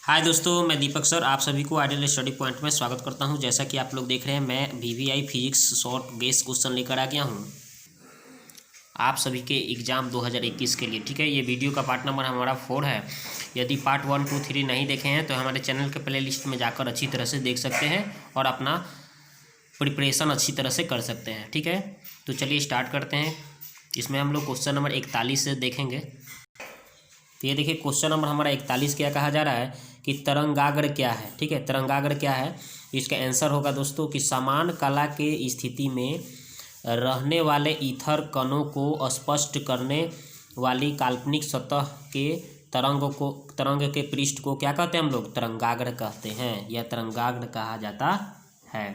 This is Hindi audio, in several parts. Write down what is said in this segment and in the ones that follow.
हाय दोस्तों, मैं दीपक सर आप सभी को आइडियल स्टडी पॉइंट में स्वागत करता हूं। जैसा कि आप लोग देख रहे हैं, मैं VVI physics short guess question लेकर आ गया हूं आप सभी के एग्ज़ाम 2021 के लिए। ठीक है, ये वीडियो का पार्ट नंबर हमारा 4 है। यदि पार्ट 1, 2, 3 नहीं देखे हैं तो हमारे चैनल के प्ले लिस्ट में जाकर अच्छी तरह से देख सकते हैं और अपना प्रिपरेशन अच्छी तरह से कर सकते हैं। ठीक है, तो चलिए स्टार्ट करते हैं। इसमें हम लोग क्वेश्चन नंबर 41 से देखेंगे। तो ये देखिए, क्वेश्चन नंबर हमारा 41 क्या कहा जा रहा है कि तरंगाग्र क्या है। ठीक है, तरंगाग्र क्या है, इसका आंसर होगा दोस्तों कि समान कला के स्थिति में रहने वाले ईथर कणों को स्पष्ट करने वाली काल्पनिक सतह के तरंग के पृष्ठ को क्या कहते हैं हम लोग, तरंगाग्र कहते हैं। यह तरंगाग्र कहा जाता है।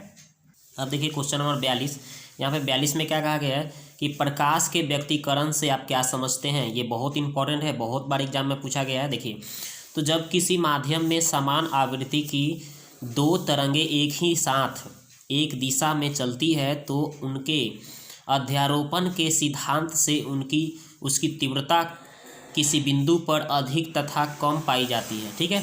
अब देखिए क्वेश्चन नंबर 42। यहाँ पे 42 में क्या कहा गया है कि प्रकाश के व्यक्तीकरण से आप क्या समझते हैं। ये बहुत इंपॉर्टेंट है, बहुत बार एग्जाम में पूछा गया है। देखिए, तो जब किसी माध्यम में समान आवृत्ति की दो तरंगें एक ही साथ एक दिशा में चलती है तो उनके अध्यारोपण के सिद्धांत से उसकी तीव्रता किसी बिंदु पर अधिक तथा कम पाई जाती है। ठीक है,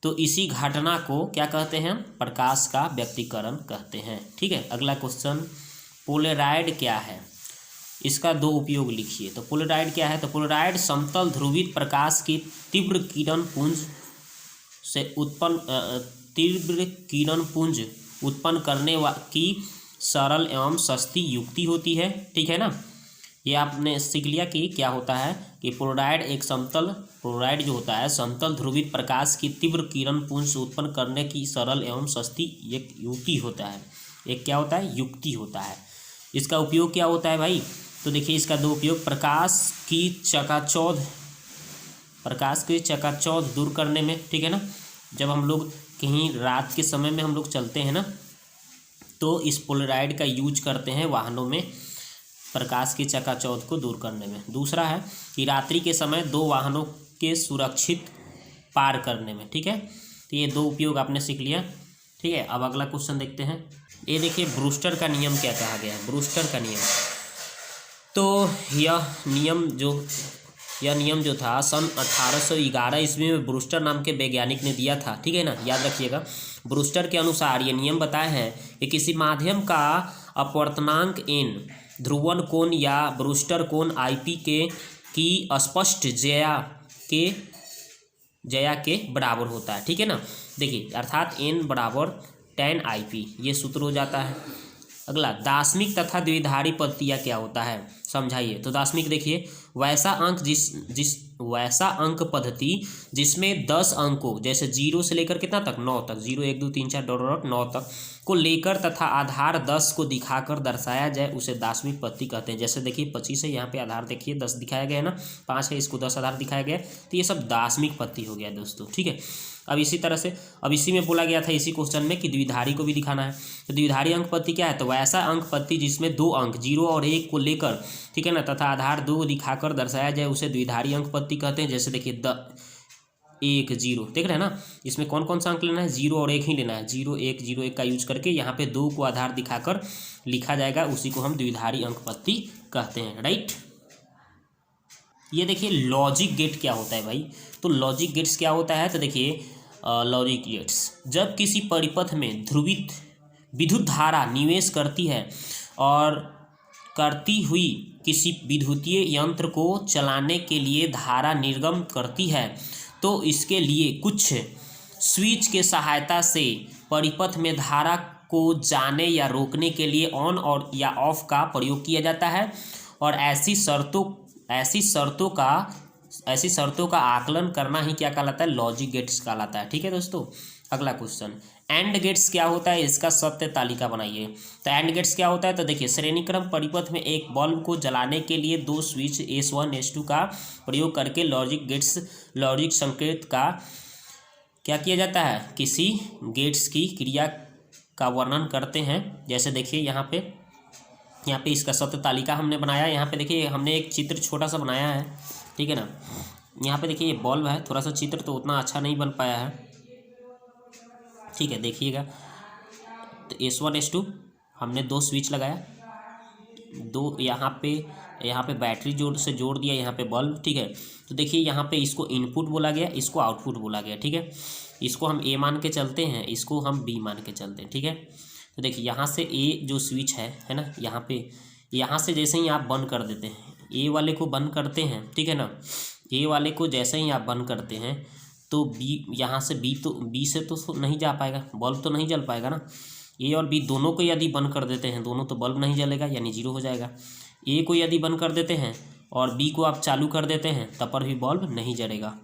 तो इसी घटना को क्या कहते हैं, प्रकाश का व्यक्तीकरण कहते हैं। ठीक है, अगला क्वेश्चन, पोलराइड क्या है, इसका दो उपयोग लिखिए। तो पोलराइड क्या है, तो पोलराइड समतल ध्रुवित प्रकाश की तीव्र किरण पुंज उत्पन्न करने की सरल एवं सस्ती युक्ति होती है। ठीक है ना, ये आपने सीख लिया कि क्या होता है कि पोलराइड जो होता है समतल ध्रुवित प्रकाश की तीव्र किरण पुंज उत्पन्न करने की सरल एवं सस्ती एक युक्ति होता है। एक क्या होता है, युक्ति होता है। इसका उपयोग क्या होता है भाई, तो देखिए इसका दो उपयोग, प्रकाश की चकाचौंध दूर करने में। ठीक है ना, जब हम लोग कहीं रात के समय में हम लोग चलते हैं ना, तो इस पोलराइड का यूज करते हैं वाहनों में प्रकाश की चकाचौंध को दूर करने में। दूसरा है कि रात्रि के समय दो वाहनों के सुरक्षित पार करने में। ठीक है, तो ये दो उपयोग आपने सीख लिया। ठीक है, अब अगला क्वेश्चन देखते हैं। ये देखिए, ब्रूस्टर का नियम क्या कहा गया है। ब्रूस्टर का नियम, तो यह नियम जो था सन 1811 ईस्वी में ब्रूस्टर नाम के वैज्ञानिक ने दिया था। ठीक है ना, याद रखिएगा। ब्रूस्टर के अनुसार ये नियम बताए हैं कि किसी माध्यम का अपवर्तनांक n ध्रुवन कोण या ब्रूस्टर कोण IP की स्पष्ट जया के बराबर होता है। ठीक है ना, देखिए अर्थात n बराबर tan IP, ये सूत्र हो जाता है। अगला, दार्शनिक तथा द्विधारी पद्धतियाँ क्या होता है, समझाइए। तो दार्शनिक देखिए, वैसा अंक पद्धति जिसमें 10 अंकों जैसे 0 से लेकर कितना तक, 9 तक, 0 1 2 3 4 9 तक को लेकर तथा आधार 10 को दिखाकर दर्शाया जाए उसे दार्शनिक पद्धति कहते हैं। जैसे देखिए 25 है, यहाँ पे आधार देखिए 10 दिखाया गया है ना, 5 है, इसको 10 आधार दिखाया गया है, तो ये सब दार्शनिक पद्धति हो गया दोस्तों। ठीक है, अब इसी तरह से अब इसी में बोला गया था इसी क्वेश्चन में कि द्विधारी को भी दिखाना है। तो द्विधारी अंक पद्धति क्या है, तो वैसा अंक पद्धति जिसमें दो अंक 0 और 1 को लेकर, ठीक है ना, तथा आधार 2 को दिखाकर दर्शाया जाए उसे द्विधारी अंक पद्धति कहते हैं। जैसे देखिए 1 0 देख रहे हैं ना, इसमें कौन कौन सा अंक लेना है, 0 और 1 ही लेना है। 0 1 0 1 का यूज करके यहाँ पे 2 को आधार दिखाकर लिखा जाएगा, उसी को हम द्विधारी अंक पद्धति कहते हैं। राइट, ये देखिए लॉजिक गेट क्या होता है भाई। तो लॉजिक गेट्स क्या होता है, तो देखिए लॉजिक गेट्स, जब किसी परिपथ में ध्रुवित विद्युत धारा निवेश करती है और करती हुई किसी विद्युतीय यंत्र को चलाने के लिए धारा निर्गम करती है, तो इसके लिए कुछ स्विच के सहायता से परिपथ में धारा को जाने या रोकने के लिए ऑन और या ऑफ का प्रयोग किया जाता है। और ऐसी शर्तों का आकलन करना ही क्या कहलाता है, लॉजिक गेट्स कहलाता है। ठीक है दोस्तों, अगला क्वेश्चन, एंड गेट्स क्या होता है, इसका सत्य तालिका बनाइए। तो एंड गेट्स क्या होता है, तो देखिए श्रेणीक्रम परिपथ में एक बल्ब को जलाने के लिए दो स्विच S1 S2 का प्रयोग करके लॉजिक संकेत का क्या किया जाता है, किसी गेट्स की क्रिया का वर्णन करते हैं। जैसे देखिए यहाँ पे इसका सत्य तालिका हमने बनाया। यहाँ पे देखिए हमने एक चित्र छोटा सा बनाया है। ठीक है ना, यहाँ पे देखिए ये बल्ब है, थोड़ा सा चित्र तो उतना अच्छा नहीं बन पाया है। ठीक है, देखिएगा, तो S1 S2 हमने 2 स्विच लगाया, 2 यहाँ पे यहाँ पे बैटरी से जोड़ दिया, यहाँ पे बल्ब, ठीक है। तो देखिए यहाँ पे इसको इनपुट बोला गया, इसको आउटपुट बोला गया, ठीक है। इसको हम ए मान के चलते हैं, इसको हम बी मान के चलते हैं, ठीक है। तो देखिए यहाँ से ए जो स्विच है ना, यहाँ पे यहाँ से जैसे ही आप बंद कर देते हैं, ए वाले को बंद करते हैं, ठीक है ना, ए वाले को जैसे ही आप बंद करते हैं तो बी, यहाँ से बी से तो नहीं जा पाएगा, बल्ब तो नहीं जल पाएगा ना। ए और बी दोनों को यदि बंद कर देते हैं दोनों, तो बल्ब नहीं जलेगा, यानी जीरो हो जाएगा। ए को यदि बंद कर देते हैं और बी को आप चालू कर देते हैं तब पर भी बल्ब नहीं जलेगा,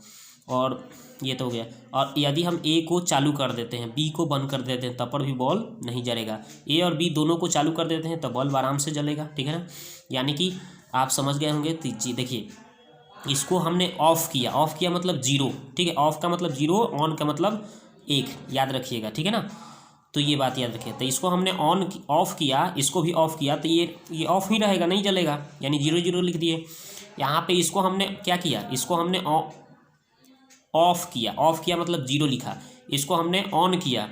और ये तो हो गया। और यदि हम ए को चालू कर देते हैं, बी को बंद कर देते हैं तब पर भी बल्ब नहीं जलेगा। ए और बी दोनों को चालू कर देते हैं तब बल्ब आराम से जलेगा, ठीक है ना। यानी कि आप समझ गए होंगे। देखिए इसको हमने ऑफ़ किया, ऑफ़ किया मतलब जीरो, ठीक है। ऑफ़ का मतलब जीरो, ऑन का मतलब एक, याद रखिएगा, ठीक है ना। तो ये बात याद रखिए। तो इसको हमने ऑफ़ किया, इसको भी ऑफ़ किया, तो ये ऑफ़ ही रहेगा, नहीं जलेगा, यानी जीरो जीरो लिख दिए। यहाँ पे इसको हमने क्या किया, इसको हमने ऑफ़ किया, ऑफ़ किया मतलब जीरो लिखा। इसको हमने ऑन किया,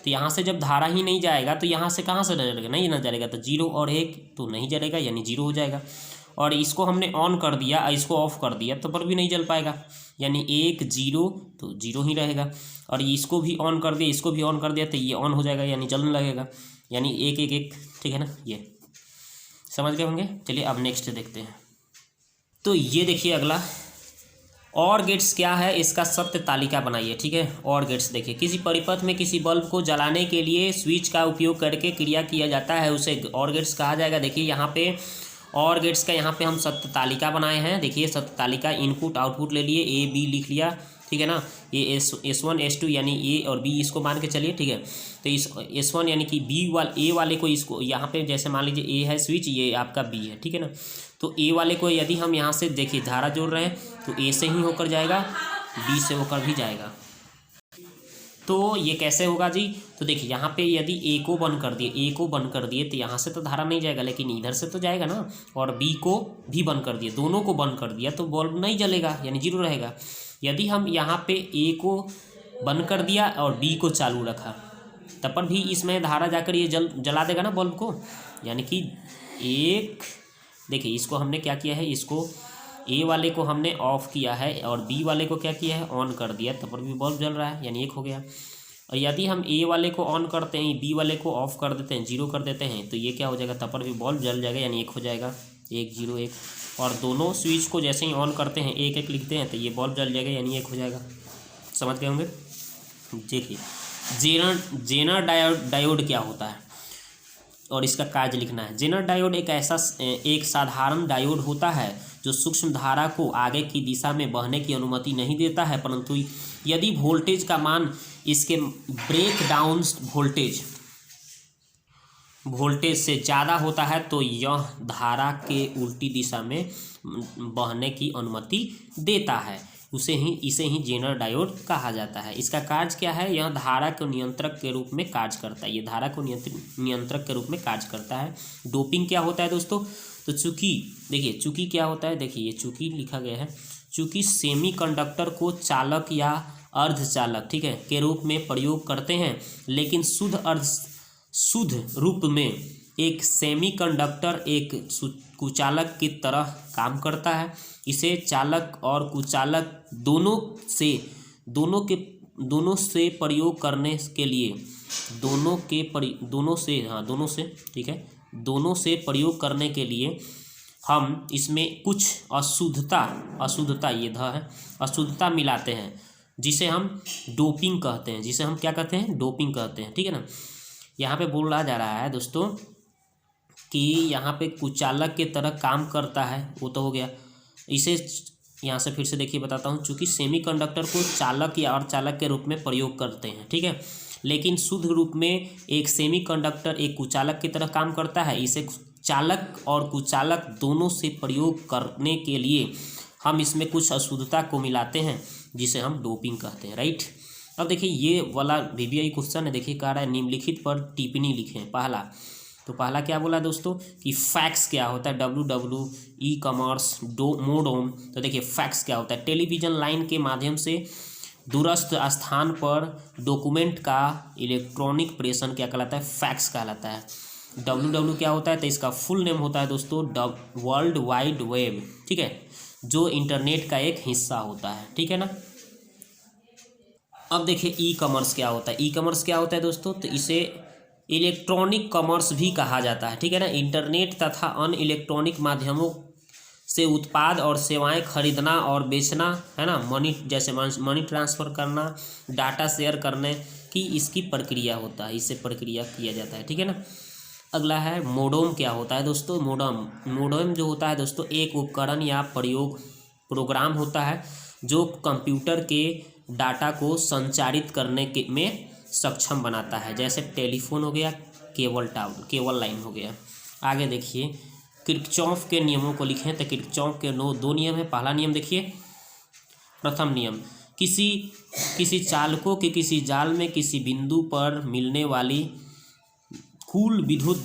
तो यहाँ से जब धारा ही नहीं जाएगा तो यहाँ से कहाँ से जलेगा, नहीं ना जलेगा, तो जीरो और एक तो नहीं जलेगा, यानी जीरो हो जाएगा। और इसको हमने ऑन कर दिया, इसको ऑफ़ कर दिया तो पर भी नहीं जल पाएगा, यानी एक जीरो तो जीरो ही रहेगा। और इसको भी ऑन कर दिया, इसको भी ऑन कर दिया, तो ये ऑन हो जाएगा, यानी जलने लगेगा, यानी एक एक एक, ठीक है ना। ये समझ गए होंगे। चलिए अब नेक्स्ट देखते हैं। तो ये देखिए अगला, और गेट्स क्या है, इसका सत्य तालिका बनाइए, ठीक है। और गेट्स देखिए, किसी परिपथ में किसी बल्ब को जलाने के लिए स्विच का उपयोग करके क्रिया किया जाता है, उसे और गेट्स कहा जाएगा। देखिए यहाँ पे और गेट्स का यहाँ पे हम सत्य तालिका बनाए हैं। देखिए सत्य तालिका, इनपुट आउटपुट ले लिए, ए बी लिख लिया, ठीक है ना। ये S1 S2 यानी ए और बी इसको मान के चलिए, ठीक है। तो इस S1 यानी कि ए वाले को, इसको यहाँ पे जैसे मान लीजिए ए है स्विच, ये आपका बी है, ठीक है ना। तो ए वाले को यदि हम यहाँ से देखिए धारा जोड़ रहे हैं तो ए से ही होकर जाएगा, बी से होकर भी जाएगा। तो ये कैसे होगा जी, तो देखिए यहाँ पे यदि ए को बंद कर दिए, तो यहाँ से तो धारा नहीं जाएगा, लेकिन इधर से तो जाएगा ना। और बी को भी बंद कर दिए, दोनों को बंद कर दिया तो बल्ब नहीं जलेगा, यानी जीरो रहेगा। यदि हम यहाँ पे ए को बंद कर दिया और बी को चालू रखा, तब पर भी इसमें धारा जाकर ये जला देगा ना बल्ब को, यानी कि एक, देखिए इसको हमने क्या किया है, इसको ए वाले को हमने ऑफ़ किया है और बी वाले को क्या किया है, ऑन कर दिया, तब पर भी बल्ब जल रहा है, यानी एक हो गया। और यदि हम ए वाले को ऑन करते हैं, बी वाले को ऑफ़ कर देते हैं, जीरो कर देते हैं, तो ये क्या हो जाएगा, तब पर भी बल्ब जल जाएगा, यानी एक हो जाएगा, एक जीरो एक। और दोनों स्विच को जैसे ही ऑन करते हैं, एक एक लिखते हैं, तो ये बल्ब जल जाएगा, यानी एक हो जाएगा। समझ गए होंगे। देखिए जेनर डायोड क्या होता है और इसका कार्य लिखना है। जेनर डायोड एक साधारण डायोड होता है जो सूक्ष्म धारा को आगे की दिशा में बहने की अनुमति नहीं देता है, परंतु यदि वोल्टेज का मान इसके ब्रेक डाउन वोल्टेज से ज़्यादा होता है तो यह धारा के उल्टी दिशा में बहने की अनुमति देता है। इसे ही जेनर डायोड कहा जाता है। इसका कार्य क्या है, यह धारा को नियंत्रक के रूप में कार्य करता है, ये धारा को नियंत्रक के रूप में कार्य करता है। डोपिंग क्या होता है दोस्तों, तो चूंकि देखिए चूंकि क्या होता है, देखिए ये चूंकि लिखा गया है, चूंकि सेमीकंडक्टर को चालक या अर्धचालक, ठीक है, के रूप में प्रयोग करते हैं, लेकिन शुद्ध रूप में एक सेमीकंडक्टर एक कुचालक की तरह काम करता है। इसे चालक और कुचालक दोनों से प्रयोग करने के लिए दोनों से प्रयोग करने के लिए हम इसमें कुछ अशुद्धता ये ध है, अशुद्धता मिलाते हैं, जिसे हम डोपिंग कहते हैं, जिसे हम क्या कहते हैं, डोपिंग कहते हैं, ठीक है ना। यहाँ पे बोला जा रहा है दोस्तों कि यहाँ पे कुचालक के तरह काम करता है, वो तो हो गया। इसे यहाँ से फिर से देखिए बताता हूँ, चूँकि सेमीकंडक्टर को चालक या अर्धचालक के रूप में प्रयोग करते हैं, ठीक है, लेकिन शुद्ध रूप में एक सेमीकंडक्टर एक कुचालक की तरह काम करता है। इसे चालक और कुचालक दोनों से प्रयोग करने के लिए हम इसमें कुछ अशुद्धता को मिलाते हैं, जिसे हम डोपिंग कहते हैं, राइट। अब देखिए ये वाला VBI क्वेश्चन है, देखिए कह रहा है निम्नलिखित पर टिप्पणी लिखें। पहला क्या बोला दोस्तों कि फैक्स क्या होता है, WW ई-कॉमर्स मोडोम। तो देखिए फैक्स क्या होता है, टेलीविज़न लाइन के माध्यम से दूरस्थ स्थान पर डॉक्यूमेंट का इलेक्ट्रॉनिक प्रेषण क्या कहलाता है, फैक्स कहलाता है। WWW क्या होता है, तो इसका फुल नेम होता है दोस्तों वर्ल्ड वाइड वेब, ठीक है, जो इंटरनेट का एक हिस्सा होता है, ठीक है ना। अब देखिए ई कॉमर्स क्या होता है। ई कॉमर्स क्या होता है दोस्तों, तो इसे इलेक्ट्रॉनिक कॉमर्स भी कहा जाता है, ठीक है ना। इंटरनेट तथा अन्य इलेक्ट्रॉनिक माध्यमों से उत्पाद और सेवाएं खरीदना और बेचना, है ना, मनी जैसे मनी ट्रांसफ़र करना, डाटा शेयर करने की इसकी प्रक्रिया होता है, इससे प्रक्रिया किया जाता है, ठीक है ना। अगला है मोडेम क्या होता है दोस्तों। मोडेम जो होता है दोस्तों एक उपकरण या प्रोग्राम होता है जो कंप्यूटर के डाटा को संचारित करने के में सक्षम बनाता है, जैसे टेलीफोन हो गया, केबल लाइन हो गया। आगे देखिए किरचॉफ के नियमों को लिखें, तो किरचॉफ के दो नियम है। पहला नियम देखिए, प्रथम नियम, किसी चालकों के किसी जाल में किसी बिंदु पर मिलने वाली कुल विद्युत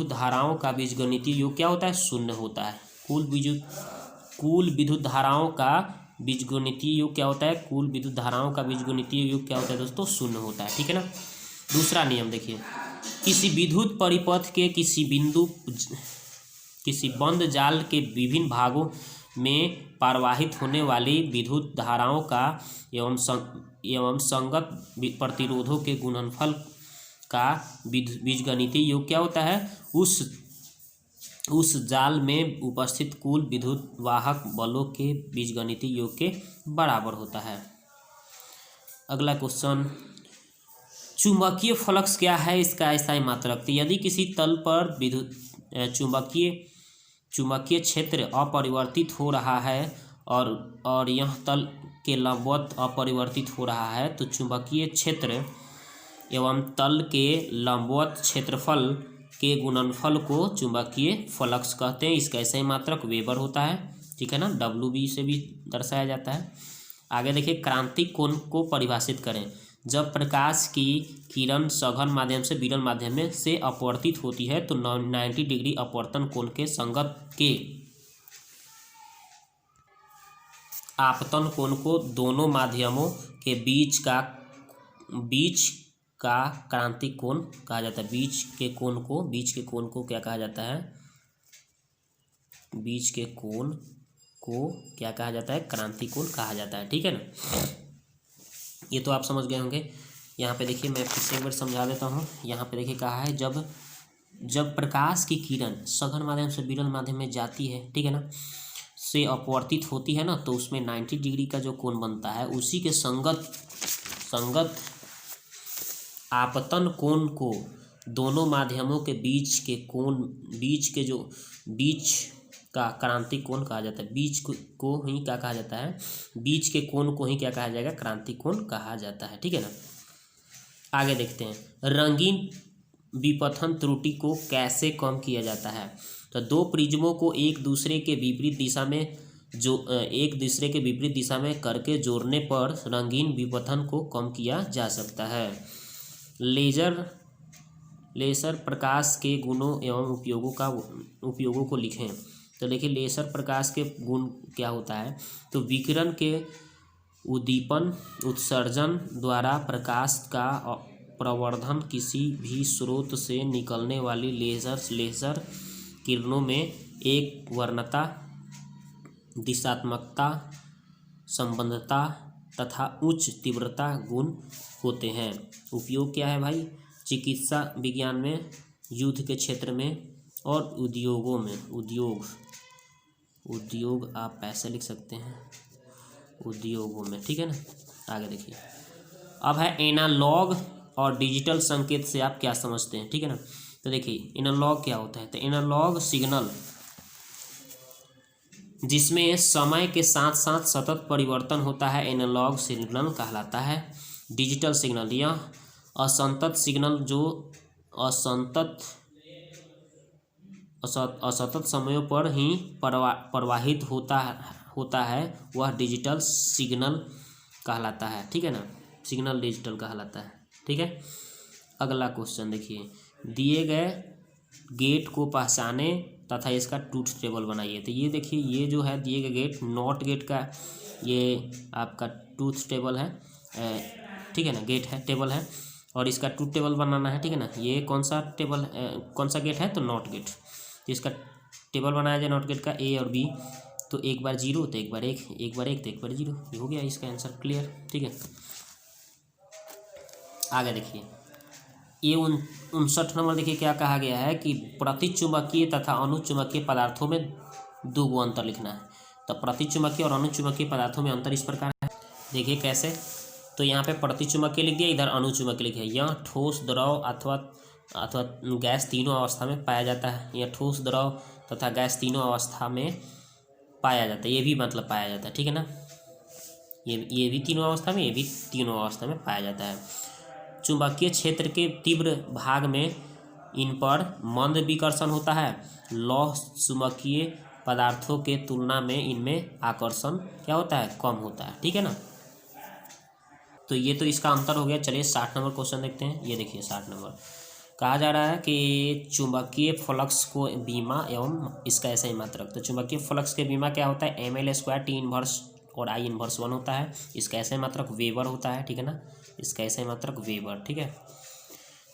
धाराओं का बीजगणितीय योग क्या होता है, शून्य होता है। कुल विद्युत धाराओं का बीजगणितीय योग क्या होता है, कुल विद्युत धाराओं का बीजगणितीय योग क्या होता है दोस्तों, शून्य होता है, ठीक है ना। दूसरा नियम देखिए, किसी विद्युत परिपथ के किसी बंद जाल के विभिन्न भागों में प्रवाहित होने वाली विद्युत धाराओं का एवं संगत प्रतिरोधों के गुणनफल का बीजगणितीय योग क्या होता है, उस जाल में उपस्थित कुल विद्युत वाहक बलों के बीजगणितीय योग के बराबर होता है। अगला क्वेश्चन, चुंबकीय फ्लक्स क्या है, इसका स्थायी मात्रक। तो यदि किसी तल पर विद्युत चुंबकीय क्षेत्र अपरिवर्तित हो रहा है और यह तल के लंबवत अपरिवर्तित हो रहा है, तो चुंबकीय क्षेत्र एवं तल के लंबवत क्षेत्रफल के गुणनफल को चुंबकीय फ्लक्स कहते हैं। इसका सही मात्रक वेबर होता है, ठीक है ना, WB से भी दर्शाया जाता है। आगे देखिए क्रांतिक कोण को परिभाषित करें। जब प्रकाश की किरण सघन माध्यम से विरल माध्यम में से अपवर्तित होती है तो 90 डिग्री अपवर्तन कोण के संगत के आपतन कोण को दोनों माध्यमों के बीच का क्रांतिक कोण कहा जाता है। बीच के कोण को क्या कहा जाता है, बीच के कोण को क्या कहा जाता है, क्रांतिक कोण कहा जाता है, ठीक है ना। ये तो आप समझ गए होंगे। यहाँ पे देखिए मैं फिर से एक बार समझा देता हूँ। यहाँ पे देखिए कहा है जब प्रकाश की किरण सघन माध्यम से विरल माध्यम में जाती है, ठीक है ना, से अपवर्तित होती है ना, तो उसमें 90 डिग्री का जो कोण बनता है उसी के संगत आपतन कोण को दोनों माध्यमों के बीच का क्रांतिक कोण कहा जाता है। बीच को ही क्या कहा जाता है, बीच के कोण को ही क्या कहा जाएगा, क्रांतिक कोण कहा जाता है, ठीक है ना। आगे देखते हैं, रंगीन विपथन त्रुटि को कैसे कम किया जाता है। तो दो प्रिज्मों को एक दूसरे के विपरीत दिशा में करके जोड़ने पर रंगीन विपथन को कम किया जा सकता है। लेजर प्रकाश के गुणों एवं उपयोगों को लिखें। तो देखिए लेजर प्रकाश के गुण क्या होता है, तो विकिरण के उद्दीपन उत्सर्जन द्वारा प्रकाश का प्रवर्धन, किसी भी स्रोत से निकलने वाली लेजर किरणों में एक वर्णता, दिशात्मकता, संबंधता तथा उच्च तीव्रता गुण होते हैं। उपयोग क्या है भाई, चिकित्सा विज्ञान में, युद्ध के क्षेत्र में और उद्योगों में। उद्योग आप ऐसे लिख सकते हैं, उद्योगों में, ठीक है ना। आगे देखिए, अब है एनालॉग और डिजिटल संकेत से आप क्या समझते हैं, ठीक है ना। तो देखिए एनालॉग क्या होता है, तो एनालॉग सिग्नल जिसमें समय के साथ साथ सतत परिवर्तन होता है एनालॉग सिग्नल कहलाता है। डिजिटल सिग्नल यह असंतत सिग्नल जो असतत समयों पर ही प्रवाहित होता है वह डिजिटल सिग्नल कहलाता है, ठीक है ना, सिग्नल डिजिटल कहलाता है, ठीक है। अगला क्वेश्चन देखिए, दिए गए गेट को पहचाने तथा इसका ट्रूथ टेबल बनाइए। तो ये देखिए, ये जो है दिए गए गेट, नॉट गेट का ये आपका ट्रूथ टेबल है, ठीक है ना, गेट है, टेबल है। और इसका ट्रूथ टेबल बनाना है, ठीक है ना। ये कौन सा टेबल, कौन सा गेट है, तो नॉट गेट। तो इसका टेबल बनाया जाए नॉट गेट का, ए और बी। तो एक बार जीरो तो एक बार एक, एक बार एक तो एक बार जीरो, ये हो गया इसका आंसर। क्लियर, ठीक है। आगे देखिए ये 59 नंबर देखिए क्या कहा गया है कि प्रतिचुंबकीय तथा अनुचुंबकीय पदार्थों में दो गो अंतर लिखना है। तो प्रतिचुंबकीय और अनुचुंबकीय पदार्थों में अंतर इस प्रकार है, देखिए कैसे। तो यहाँ पे प्रतिचुंबकीय लिख दिया, इधर अनुचुंबकीय लिखा है। यह ठोस, द्रव अथवा अथवा गैस तीनों अवस्था में पाया जाता है। यह ठोस, द्रव तथा गैस तीनों अवस्था में पाया जाता है, ये भी मतलब पाया जाता है, ठीक है ना। ये भी तीनों अवस्था में, ये भी तीनों अवस्था में पाया जाता है। चुंबकीय क्षेत्र के तीव्र भाग में इन पर मंद विकर्षण होता है। लौह चुंबकीय पदार्थों के तुलना में इनमें आकर्षण क्या होता है, कम होता है, ठीक है ना। तो ये तो इसका अंतर हो गया। चलिए 60 नंबर क्वेश्चन देखते हैं। ये देखिए 60 नंबर कहा जा रहा है कि चुंबकीय फ्लक्स को बीमा एवं इसका ऐसा ही मात्रक। तो चुंबकीय फ्लक्स के बीमा क्या होता है, ml² T इनवर्स और I इनवर्स 1 होता है। इसका ऐसा ही मात्रक वेबर होता है, ठीक है ना। इसका ऐसा ही मात्रक वेबर, ठीक है।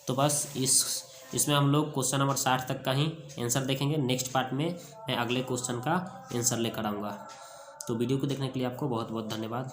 तो बस इसमें हम लोग क्वेश्चन नंबर 60 तक का ही आंसर देखेंगे। नेक्स्ट पार्ट में मैं अगले क्वेश्चन का आंसर लेकर आऊँगा। तो वीडियो को देखने के लिए आपको बहुत बहुत धन्यवाद।